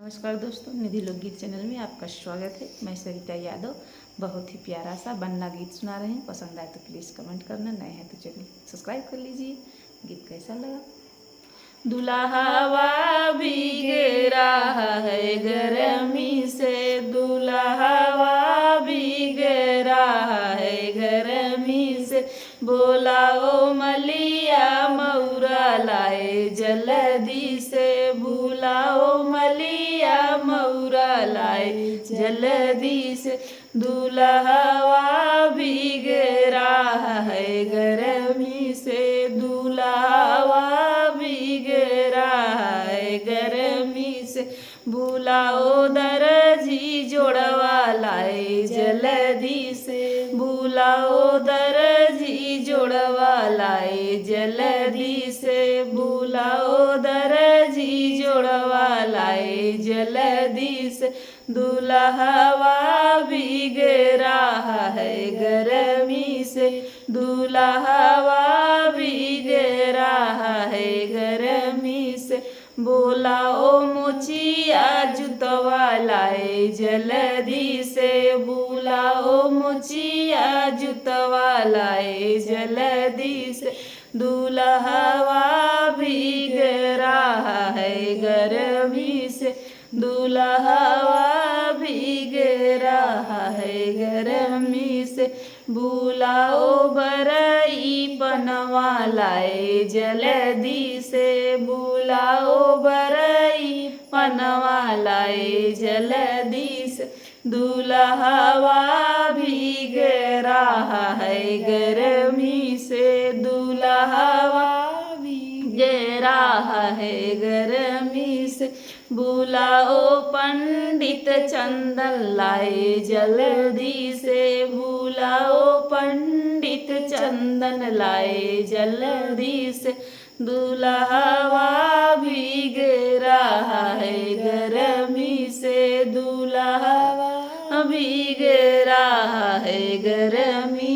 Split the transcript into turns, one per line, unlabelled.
नमस्कार दोस्तों, निधि लोकगीत चैनल में आपका स्वागत है। मैं सरिता यादव बहुत ही प्यारा सा बन्ना गीत सुना रहे हैं। पसंद आए तो प्लीज़ कमेंट करना, नए हैं तो चैनल सब्सक्राइब कर लीजिए। गीत कैसा लगा? दुल्हावा भीग रहा है गर्मी से, दुल्हावा भीग रहा है गर्मी से, बोलाओ मलिया मऊरा लाए जल्दी से, बुलाओ मलिया मऊरा लाए जल्दी से, दुल्हावा भीग रहा है गर्मी से, दुल्हावा भीग रहा है गर्मी से, बुलाओ दर्जी जोड़वा लाए जल्दी से, बुलाओ दर्जी जोड़वा लाए जल्दी से, बुलाओ दर्जी जोड़वा लाए जल्दी से, दुल्हावा भीग रहा है गर्मी से, दुल्हावा भीग रहा है गर्मी से, बोलाओ मोचिया जुतवा लाए जल्दी से, बुलाओ मोचिया जुतवा लाए जल्दी से, दुल्हावा भीग रहा है गर्मी से, दुल्हावा भीग रहा है गर्मी से, बुलाओ बरई पनवा लाए जल्दी से, बुलाओ बरई पनवा लाए जल्दी से, दुल्हावा भीग रहा है गर्मी से, दुल्हावा भीग रहा है गर्मी से, बुलाओ पंडित चंदन लाए जल्दी से, बुलाओ पंडित चंदन लाए जल्दी से, दुल्हावा भीग रहा है गर्मी से, दुल्हावा भीग रहा है गर्मी